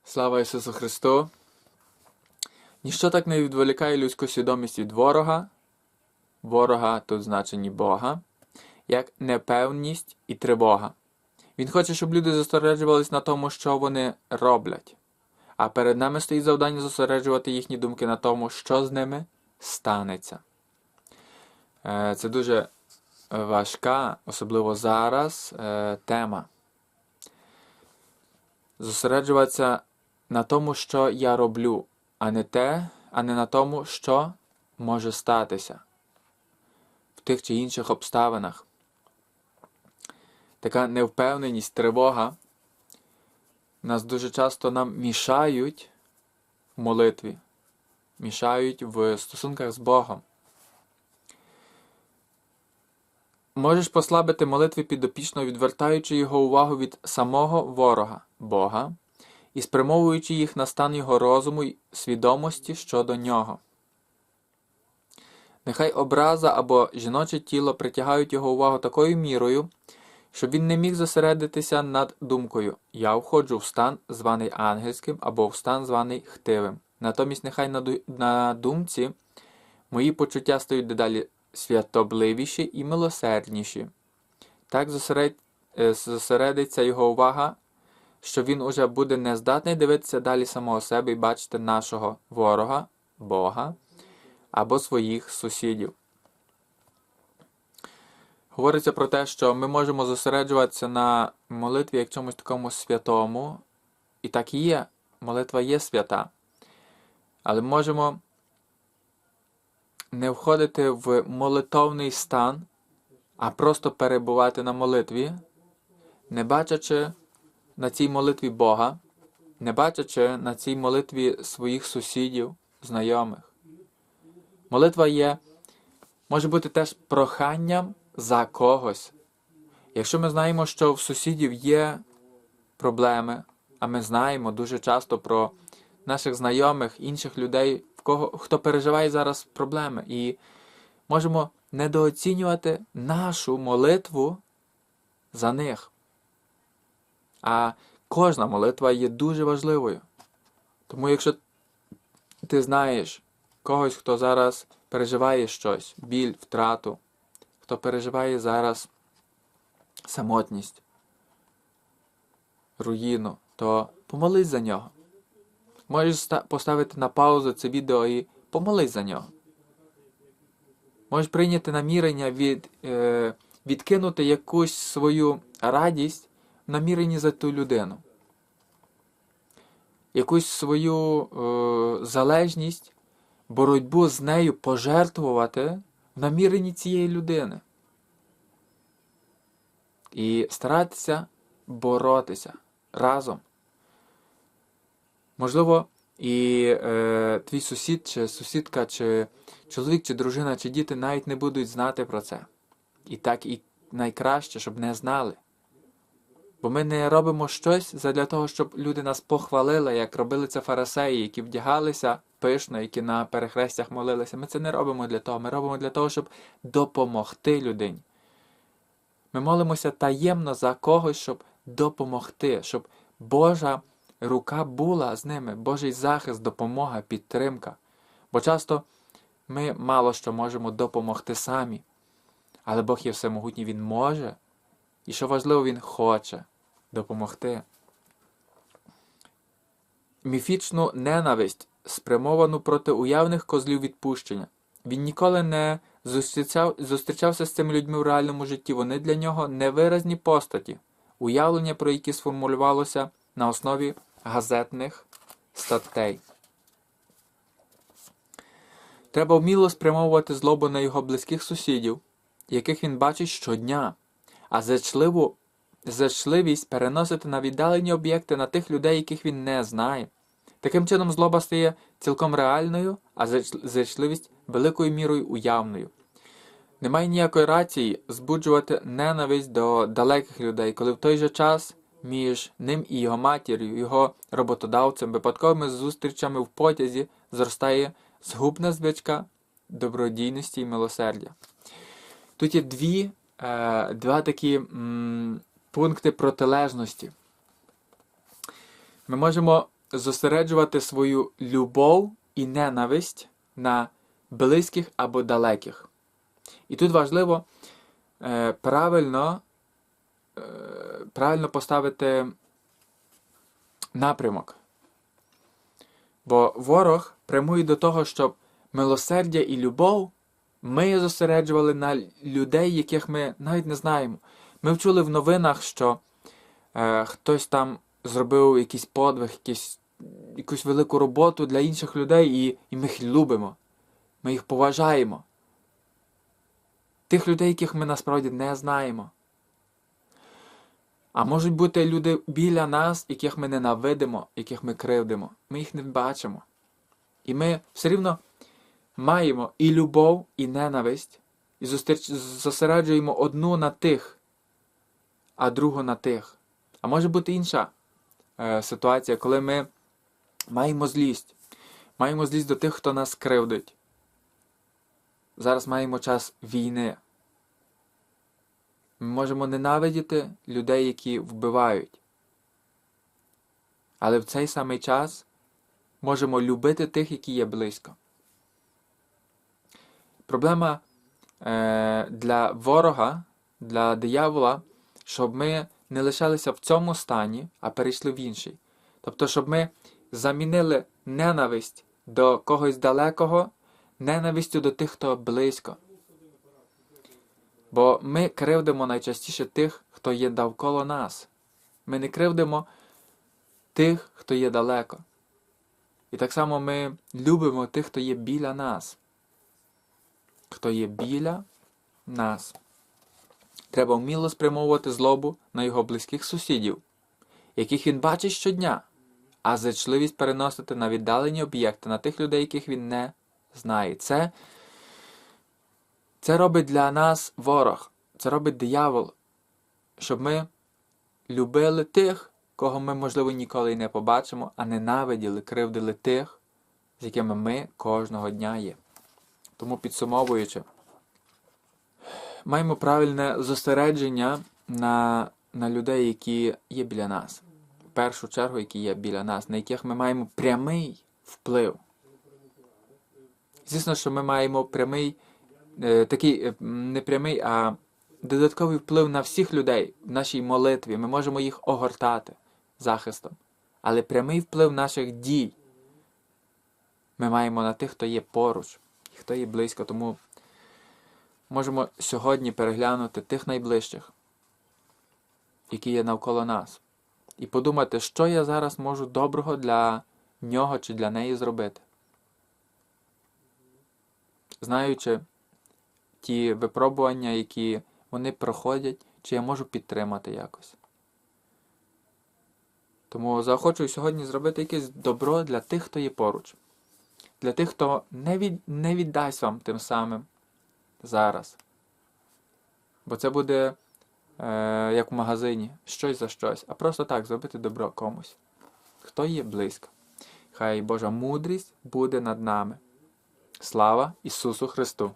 Слава Ісусу Христу! Ніщо так не відволікає людську свідомість від ворога тут значені Бога, як непевність і тривога. Він хоче, щоб люди зосереджувались на тому, що вони роблять. А перед нами стоїть завдання зосереджувати їхні думки на тому, що з ними станеться. Це дуже важка, особливо зараз, тема. Зосереджуватися на тому, що я роблю, а не на тому, що може статися в тих чи інших обставинах. Така невпевненість, тривога нас дуже часто нам мішають в молитві, мішають в стосунках з Богом. Можеш послабити молитви підопічного, відвертаючи його увагу від самого ворога, Бога, і спрямовуючи їх на стан його розуму й свідомості щодо нього. Нехай образа або жіноче тіло притягають його увагу такою мірою, щоб він не міг зосередитися над думкою «я входжу в стан, званий ангельським, або в стан, званий хтивим». Натомість нехай на думці мої почуття стають дедалі святобливіші і милосердніші. Так зосередиться його увага, що він уже буде не здатний дивитися далі самого себе і бачити нашого ворога, Бога, або своїх сусідів. Говориться про те, що ми можемо зосереджуватися на молитві як чомусь такому святому, і так і є, молитва є свята. Але можемо не входити в молитовний стан, а просто перебувати на молитві, не бачачи на цій молитві Бога, не бачачи на цій молитві своїх сусідів, знайомих. Молитва може бути теж проханням за когось. Якщо ми знаємо, що в сусідів є проблеми, а ми знаємо дуже часто про наших знайомих, інших людей, хто переживає зараз проблеми, і можемо недооцінювати нашу молитву за них. А кожна молитва є дуже важливою. Тому якщо ти знаєш когось, хто зараз переживає щось, біль, втрату, хто переживає зараз самотність, руїну, то помолись за нього. Можеш поставити на паузу це відео і помолись за нього. Можеш прийняти намірення відкинути якусь свою радість в наміренні за ту людину. Якусь свою залежність, боротьбу з нею пожертвувати в наміренні цієї людини. І старатися боротися разом. Можливо, і твій сусід, чи сусідка, чи чоловік, чи дружина, чи діти навіть не будуть знати про це. І так і найкраще, щоб не знали. Бо ми не робимо щось задля того, щоб люди нас похвалили, як робили це фарисеї, які вдягалися пишно, які на перехрестях молилися. Ми це не робимо для того. Ми робимо для того, щоб допомогти людині. Ми молимося таємно за когось, щоб допомогти, щоб Божа рука була з ними, Божий захист, допомога, підтримка. Бо часто ми мало що можемо допомогти самі. Але Бог є всемогутній, Він може. І що важливо, Він хоче допомогти. Міфічну ненависть, спрямовану проти уявних козлів відпущення. Він ніколи не зустрічався з цими людьми в реальному житті. Вони для нього невиразні постаті, уявлення, про які сформулювалося на основі газетних статей. Треба вміло спрямовувати злобу на його близьких сусідів, яких він бачить щодня, а зачливість переносити на віддалені об'єкти, на тих людей, яких він не знає. Таким чином злоба стає цілком реальною, а зачливість великою мірою уявною. Немає ніякої рації збуджувати ненависть до далеких людей, коли в той же час між ним і його матір'ю, його роботодавцем, випадковими зустрічами в потязі зростає згубна звичка добродійності і милосердя. Тут є два такі пункти протилежності. Ми можемо зосереджувати свою любов і ненависть на близьких або далеких. І тут важливо правильно поставити напрямок. Бо ворог прямує до того, щоб милосердя і любов ми зосереджували на людей, яких ми навіть не знаємо. Ми вчули в новинах, що хтось там зробив якийсь подвиг, якусь велику роботу для інших людей, і ми їх любимо. Ми їх поважаємо. Тих людей, яких ми насправді не знаємо. А можуть бути люди біля нас, яких ми ненавидимо, яких ми кривдимо. Ми їх не бачимо. І ми все рівно маємо і любов, і ненависть, і зосереджуємо одну на тих, а другу на тих. А може бути інша ситуація, коли ми маємо злість. Маємо злість до тих, хто нас кривдить. Зараз маємо час війни. Ми можемо ненавидіти людей, які вбивають. Але в цей самий час можемо любити тих, які є близько. Проблема для ворога, для диявола, щоб ми не лишалися в цьому стані, а перейшли в інший. Тобто, щоб ми замінили ненависть до когось далекого ненавистю до тих, хто близько. Бо ми кривдимо найчастіше тих, хто є довкола нас. Ми не кривдимо тих, хто є далеко. І так само ми любимо тих, хто є біля нас. Хто є біля нас. Треба вміло спрямовувати злобу на його близьких сусідів, яких він бачить щодня, а зичливість переносити на віддалені об'єкти, на тих людей, яких він не знає. Це робить для нас ворог, це робить диявол, щоб ми любили тих, кого ми, можливо, ніколи й не побачимо, а ненавиділи, кривдили тих, з якими ми кожного дня є. Тому, підсумовуючи, маємо правильне зосередження на людей, які є біля нас. В першу чергу, які є біля нас, на яких ми маємо прямий вплив. Звісно, що ми маємо прямий, такий не прямий, а додатковий вплив на всіх людей в нашій молитві. Ми можемо їх огортати захистом. Але прямий вплив наших дій ми маємо на тих, хто є поруч, хто є близько. Тому можемо сьогодні переглянути тих найближчих, які є навколо нас. І подумати, що я зараз можу доброго для нього чи для неї зробити. Знаючи ті випробування, які вони проходять, чи я можу підтримати якось. Тому заохочую сьогодні зробити якесь добро для тих, хто є поруч. Для тих, хто не віддасть вам тим самим зараз. Бо це буде, як в магазині, щось за щось. А просто так, зробити добро комусь. Хто є близько. Хай Божа мудрість буде над нами. Слава Ісусу Христу!